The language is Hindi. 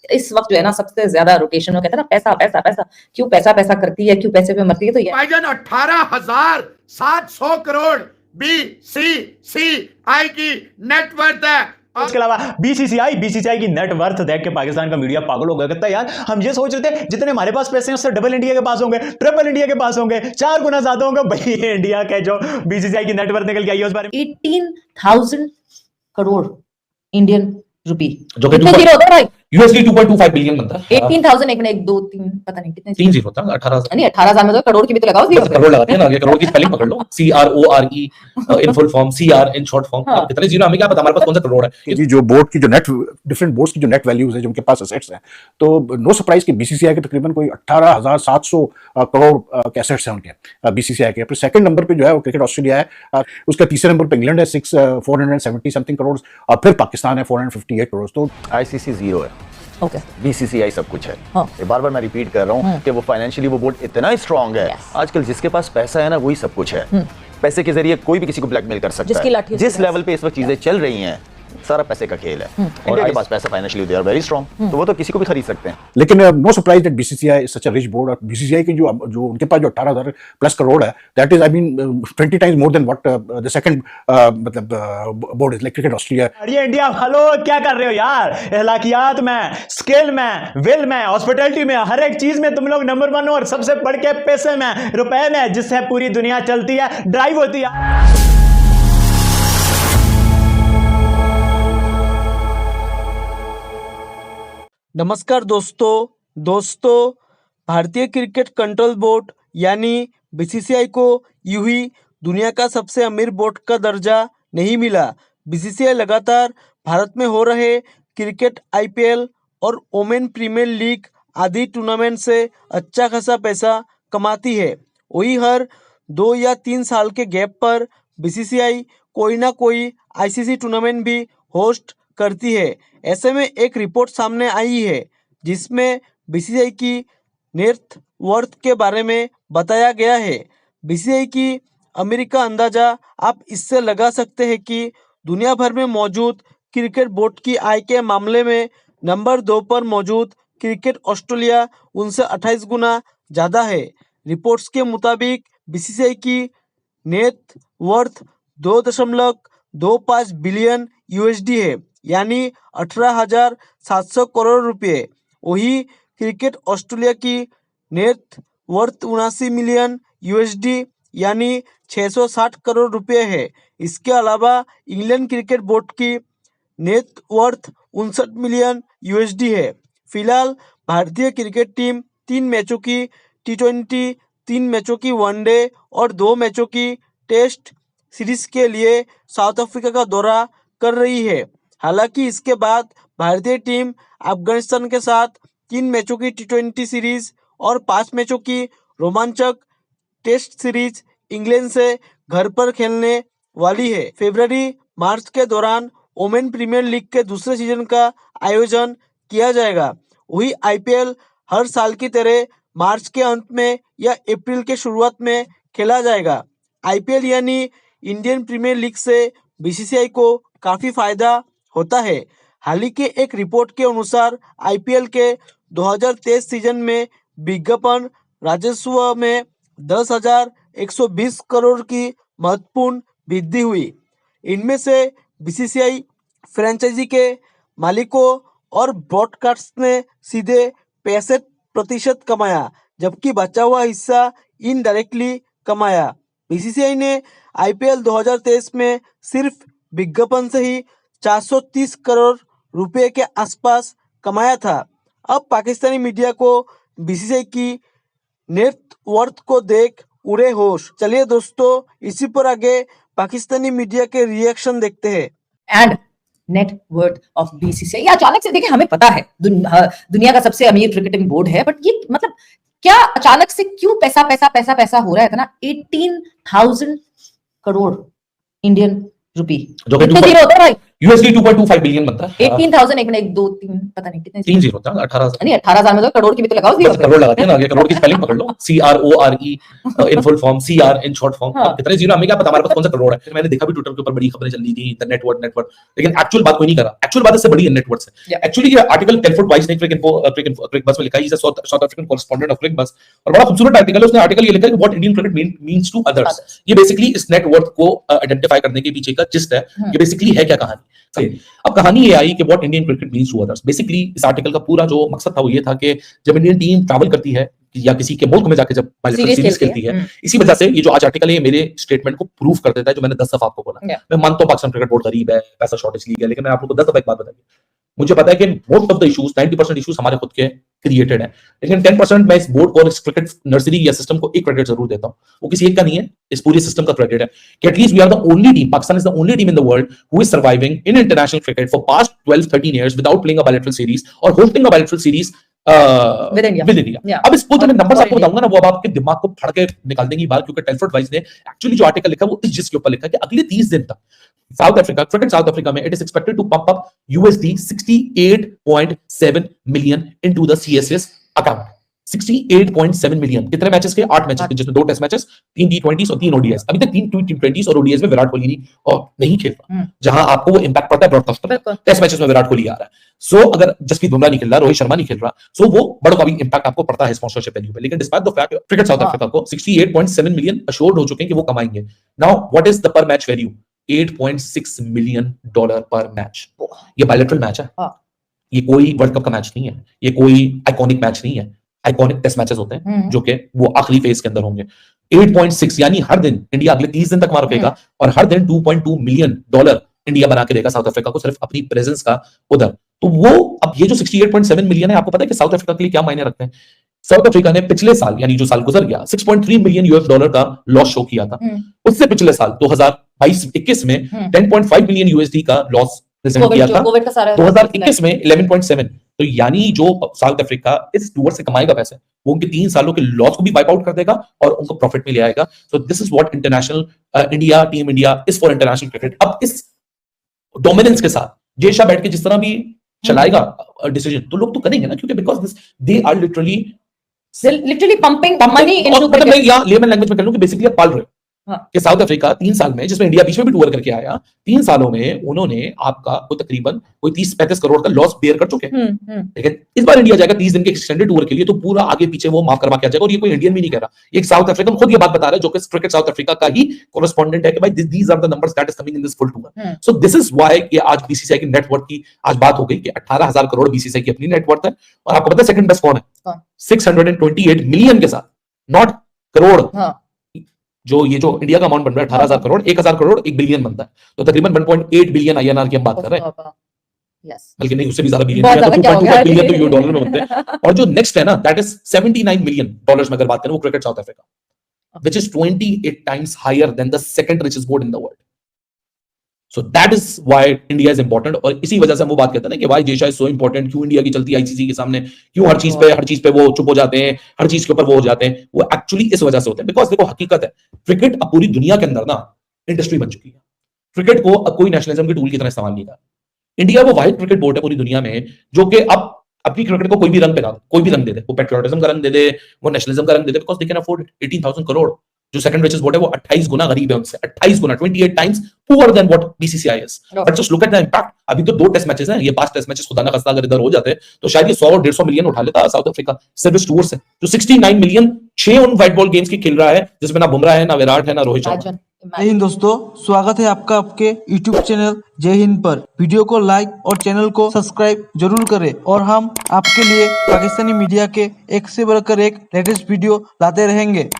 इस वक्त जो है ना सबसे ज्यादा रोटेशन में कहते हैं ना पैसा पैसा पैसा, क्यों पैसा पैसा करती है, क्यों पैसे पे मरती है, तो ये भाईजान 18,700 करोड़ बीसीसीआई की नेटवर्थ है। इसके अलावा बीसीसीआई की नेट वर्थ देख के पाकिस्तान का मीडिया पागल हो गया। कहता है यार हम ये सोच रहे थे जितने हमारे पास पैसे हैं उससे डबल इंडिया के पास होंगे, ट्रिपल इंडिया के पास होंगे, 4 गुना ज्यादा होंगे। भाई इंडिया के जो बीसीसीआई की नेट वर्थ निकल के आई है उस बारे में 18,000 करोड़ इंडियन रुपी, जो कि कितने जीरो होता है भाई? यूएसडी 2.25 बिलियन बनता है। 18,000 एक 2 3 पता नहीं कितने 3 जीरो था 18,000 नहीं 18,000 में तो करोड़ की भी तो लगाओ जीरो। करोड़ लगाते हैं ना, ये करोड़ की स्पेलिंग पकड़ लो, CRORE in full form, CR in short form. हाँ। कितने जीरो हमें क्या पता, हमारे पास कौन सा करोड़ है। जी जो बोर्ड की जो नेट डिफरेंट बोर्ड्स की जो नेट वैल्यूज है जो उनके पास एसेट्स हैं, तो नो सरप्राइज कि बीसीसीआई के तकरीबन कोई 18,700 करोड़ के एसेट्स हैं उनके बीसीसीआई के। फिर सेकंड नंबर पे जो है वो क्रिकेट ऑस्ट्रेलिया है, उसका तीसरे नंबर पे इंग्लैंड है 470 समथिंग करोड़, और फिर पाकिस्तान है 458 करोड़। तो आईसीसी जीरो है, ओके बीसीसीआई सब कुछ है। हाँ। ये बार बार मैं रिपीट कर रहा हूँ कि वो फाइनेंशियली वो बोर्ड इतना स्ट्रांग है। Yes. आजकल जिसके पास पैसा है ना वही सब कुछ है। पैसे के जरिए कोई भी किसी को ब्लैकमेल कर सकता जिसकी लाठी है। जिस लेवल पे इस वक्त चीजें चल रही हैं सारा पैसे का खेल है। इंडिया के पास पैसा financially they are very strong, तो वो तो किसी को भी खरीद सकते हैं। लेकिन no surprise that BCCI is such a rich board, और बीसीसीआई की जो उनके पास जो 18,000 प्लस करोड़ है, that is I mean 20 times more than what the second मतलब board is like cricket Australia. अरे इंडिया हेलो क्या कर रहे हो यार, इलाकियात में, स्किल में, विल में, हॉस्पिटैलिटी में, हर एक चीज में तुम लोग नंबर 1 हो, और सबसे बढ़ के पैसे में, रुपए में, जिससे पूरी दुनिया चलती है, ड्राइव होती है। नमस्कार दोस्तों, भारतीय क्रिकेट कंट्रोल बोर्ड यानी बीसीसीआई को यूं ही दुनिया का सबसे अमीर बोर्ड का दर्जा नहीं मिला। बीसीसीआई लगातार भारत में हो रहे क्रिकेट आईपीएल और वोमेन प्रीमियर लीग आदि टूर्नामेंट से अच्छा खासा पैसा कमाती है। वही हर 2 या 3 साल के गैप पर बीसीसीआई कोई ना कोई आईसीसी टूर्नामेंट भी होस्ट करती है। ऐसे में एक रिपोर्ट सामने आई है जिसमें बीसीसीआई की नेट वर्थ के बारे में बताया गया है। बीसीसीआई की अमेरिका अंदाजा आप इससे लगा सकते हैं कि दुनिया भर में मौजूद क्रिकेट बोर्ड की आय के मामले में नंबर 2 पर मौजूद क्रिकेट ऑस्ट्रेलिया उनसे 28 गुना ज़्यादा है। रिपोर्ट्स के मुताबिक बीसीसीआई की नेट वर्थ 2.25 बिलियन यूएसडी है, यानी 18,700 करोड़ रुपए। वही क्रिकेट ऑस्ट्रेलिया की नेट वर्थ 79 मिलियन यूएसडी यानी 660 करोड़ रुपए है। इसके अलावा इंग्लैंड क्रिकेट बोर्ड की नेट वर्थ 59 मिलियन यूएसडी है। फिलहाल भारतीय क्रिकेट टीम 3 मैचों की T20, 3 मैचों की वनडे और 2 मैचों की टेस्ट सीरीज के लिए साउथ अफ्रीका का दौरा कर रही है। हालांकि इसके बाद भारतीय टीम अफगानिस्तान के साथ 3 मैचों की T20 सीरीज और 5 मैचों की रोमांचक टेस्ट सीरीज इंग्लैंड से घर पर खेलने वाली है। फरवरी-मार्च के दौरान वोमेन प्रीमियर लीग के दूसरे सीजन का आयोजन किया जाएगा। वही आईपीएल हर साल की तरह मार्च के अंत में या अप्रैल के शुरुआत में खेला जाएगा। आईपीएल यानी इंडियन प्रीमियर लीग से बीसीसीआई को काफ़ी फायदा होता है। हाल ही के एक रिपोर्ट के अनुसार आईपीएल के 2023 सीजन में विज्ञापन राजस्व में 10,120 करोड़ की महत्वपूर्ण वृद्धि हुई। इनमें से बीसीसीआई फ्रेंचाइजी के मालिकों और ब्रॉडकास्ट ने सीधे 65% कमाया, जबकि बचा हुआ हिस्सा इनडायरेक्टली कमाया। बीसीसीआई ने आईपीएल 2023 में सिर्फ विज्ञापन से ही 430 करोड़ रुपए के आसपास कमाया था। अब पाकिस्तानी मीडिया को बीसीसीआई की नेट वर्थ को देख उड़े होश। चलिए दोस्तों, इसी पर आगे पाकिस्तानी मीडिया के रिएक्शन देखते हैं। And net worth of BCCI अचानक से, देखिए हमें पता है दुनिया का सबसे अमीर क्रिकेटिंग बोर्ड है, बट ये मतलब क्या अचानक से क्यों पैसा पैसा पैसा पैसा हो रहा है इतना? 18,000 करोड़ इंडियन रुपी, जो कि कितने जीरो होता है भाई? यूएसडी 2.25 बिलियन बनता है 18,000 एक मिनट 2 3 पता नहीं कितने 3 जीरो था 18,000 नहीं 18,000 में तो करोड़ की भी तो लगाओ बस करोड़ लगाते हैं ना, आगे करोड़ की स्पेलिंग पकड़ लो, CRORE in full form, CR in short form. हाँ। कितने जीरो हमें क्या पता, हमारे पास कौन सा करोड़ है। फिर मैंने देखा भी ट्विटर के ऊपर बड़ी खबरें चल रही थी द नेटवर्थ, लेकिन एक्चुअल बात कोई नहीं करा। एक्चुअल बात इससे बड़ी है नेटवर्थ से। Yeah. एक्चुअली ये आर्टिकल टेलफोर्ड वाइस ने क्रिक बस में लिखा है, is South African correspondent of Cricbuzz, और बड़ा खूबसूरत आर्टिकल है। उसने आर्टिकल ये लिखा है कि what Indian cricket means to others. ये बेसिकली इस नेटवर्थ को आइडेंटिफाई करने के पीछे का जिस्ट है। ये बेसिकली है क्या कहानी। अब कहानी ये आई कि what Indian cricket means to others. Basically इस आर्टिकल का पूरा जो मकसद था वो ये था कि जब इंडियन टीम ट्रैवल करती है या किसी के मुल्क में जाके जब बायलैटरल सीरीज खेलती है, इसी वजह से ये जो आज आर्टिकल है मेरे स्टेटमेंट को प्रूव कर देता है जो मैंने 10 दफा आपको बोला। मैं मानता हूं पाकिस्तान क्रिकेट बोर्ड गरीब है, पैसा शॉर्टेज लीग है, लेकिन मैं आप लोगों को 10 दफा एक बात बताइए, मुझे पता है कि most of the issues 90% issues हमारे खुद के क्रिएटेड है, लेकिन 10% मैं इस बोर्ड को, इस क्रिकेट नर्सरी या सिस्टम को एक क्रेडिट जरूर देता हूं। वो किसी एक का नहीं है, इस पूरे सिस्टम का क्रेडिट है कि at least we are the only team, Pakistan is the only team in the world who is surviving in international cricket for past 12-13 years without playing a bilateral series और hosting a bilateral series with India. Yeah. अब इसको जो मैं नंबर्स आपको बताऊंगा ना वो अब आपके दिमाग को फाड़ के निकाल देंगी बाहर, क्योंकि टेलफोर्ड वाइस ने एक्चुअली जो आर्टिकल लिखा है वो इस जिसके ऊपर लिखा है कि अगले 30 दिन तक South Africa, cricket South Africa में it is expected to pump up USD 68.7 million into the CSS account. 68.7 million. कितने मैचेस के? 8 मैचेस के, जिसमें 2 टेस्ट मैचेस, 3 T20s और 3 ODIs। अभी तक 3 T20s और ODIs में विराट कोहली नहीं खेल रहा, जहां आपको वो इंपैक्ट पड़ता है ब्रॉडकास्टर पर। टेस्ट मैचेस में विराट कोहली आ रहा है, सो अगर जसप्रीत बुमराह नहीं खेल रहा, रोहित शर्मा नहीं खेल रहा, सो वो बड़ा का भी इंपैक्ट आपको पड़ता है स्पॉन्सरशिप वैल्यू पे। लेकिन despite the fact cricket South Africa को 68.7 मिलियन अश्योर्ड हो चुके हैं कि वो कमाएंगे। नाउ व्हाट इज द पर मैच वैल्यू? $8.6 million पर मैच। ये बायलैटरल मैच है, ये कोई वर्ल्ड कप का मैच नहीं है, ये कोई आइकॉनिक मैच नहीं है। आइकॉनिक टेस्ट मैचेस होते हैं जो कि वो आखिरी फेज के अंदर होंगे। 8.6 यानी हर दिन इंडिया अगले 30 दिन तक वहां रखेगा और हर दिन $2.2 million इंडिया बना के देगा साउथ अफ्रीका को, सिर्फ अपनी प्रेजेंस का उधर। तो वो अब ये जो 68.7 मिलियन है, आपको पता है कि साउथ अफ्रीका के लिए क्या मायने रखते हैं? साउथ अफ्रीका ने पिछले साल, यानी जो साल गुजर गया, $6.3 million का लॉस शो किया था। उससे पिछले साल 2022-21 में $10.5 million का लॉस प्रेजेंट किया था। 2021 में 11.7। तो यानी जो साउथ अफ्रीका इस टूर से कमाएगा पैसे, वो उनके 3 सालों के लॉस को भी वाइप आउट कर देगा और उनको प्रॉफिट में ले आएगा। सो this is what international India, team India is for international cricket. अब इस डोमिनेंस के साथ जय शाह बैठ के जिस तरह भी चलाएगा डिसीजन, तो लोग तो करेंगे ना, क्योंकि because this they are literally pumping money into मतलब मैं या लेमन लैंग्वेज में कह लूं कि बेसिकली आप पाल रहे हो हाँ। कि साउथ अफ्रीका 3 साल में, जिसमें इंडिया बीच में भी टूर करके आया, 3 सालों में उन्होंने आपका कोई तकरीबन कोई 30-35 करोड़ का लॉस बेयर कर चुके हैं। लेकिन इस बार इंडिया जाएगा 30 दिन के एक्सटेंडेड टूर के लिए, तो पूरा आगे पीछे वो माफ करवा के आ जाएगा। और ये कोई इंडियन भी नहीं कह रहा, ये साउथ अफ्रीकन खुद ये बात बता रहा है, जो कि क्रिकेट साउथ अफ्रीका का ही कोरेस्पोंडेंट है कि भाई these are the numbers that is coming in this full tour. So this is why कि आज बीसीसीआई की नेटवर्थ की आज बात हो गई कि 18,000 करोड़ बीसीसीआई की अपनी नेटवर्थ है। और आपको पता है सेकंड बेस्ट कौन है? 628 मिलियन के साथ, नॉट करोड़। जो ये जो इंडिया का अमाउंट बन रहा है 18,000 करोड़, 1,000 करोड़ 1 बिलियन बनता है, तो तकरीबन 1.8 बिलियन INR की हम बात कर रहे हैं। बल्कि नहीं, उससे भी ज्यादा बिलियन, 2.5 बिलियन तो ये डॉलर में बनते हैं। और जो नेक्स्ट है ना, दैट इज $79 million में अगर बात करें, वो cricket South Africa, which is 28 times higher than the second richest board in the world. So that is why India is important. और इसी वजह से हम वो बात कहते हैं ना कि व्हाई जेशा इज सो इंपॉर्टेंट, क्यों इंडिया की चलती है ICC के सामने, क्यों हर चीज पे वो चुप हो जाते हैं, हर चीज के ऊपर वो हो जाते हैं। वो एक्चुअली इस वजह से होते हैं, बिकॉज देखो हकीकत है, क्रिकेट अब पूरी दुनिया के अंदर ना इंडस्ट्री बन चुकी है। क्रिकेट को अब कोई नेशनलिज्म के टूल की तरह इस्तेमाल नहीं कर। इंडिया वो वाहिद क्रिकेट बोर्ड है पूरी दुनिया में जो कि अब अपनी क्रिकेट को कोई भी रंग पे डाल, कोई भी रंग दे दे, वो पेट्रियोटिज्म का रंग दे दे, वो नेशनलिज्म का रंग दे दे, because they can afford 18,000 crore. जो सेकंड रिचेस्ट बोर्ड है वो 28 गुना गरीब है उनसे, 28 गुना, 28 times poor than what BCCI is। But just look at the impact. अभी तो 2 टेस्ट मैचेस हैं, ये 5 टेस्ट मैचेस खुदा ना खास्ता अगर इधर हो जाते तो शायद ये 100-150 मिलियन उठा लेता साउथ अफ्रीका सिर्फ इस टूर से। जो 69 मिलियन 6 उन व्हाइट बॉल गेम्स की खेल रहा है, जिसमें ना बुमराह है, ना विराट है, ना रोहित शर्मा। जय हिंद दोस्तों, स्वागत है आपका आपके YouTube चैनल जय हिंद पर। वीडियो को लाइक और चैनल को सब्सक्राइब जरूर करें और हम आपके लिए पाकिस्तानी मीडिया के एक से बढ़कर एक लेटेस्ट वीडियो लाते रहेंगे।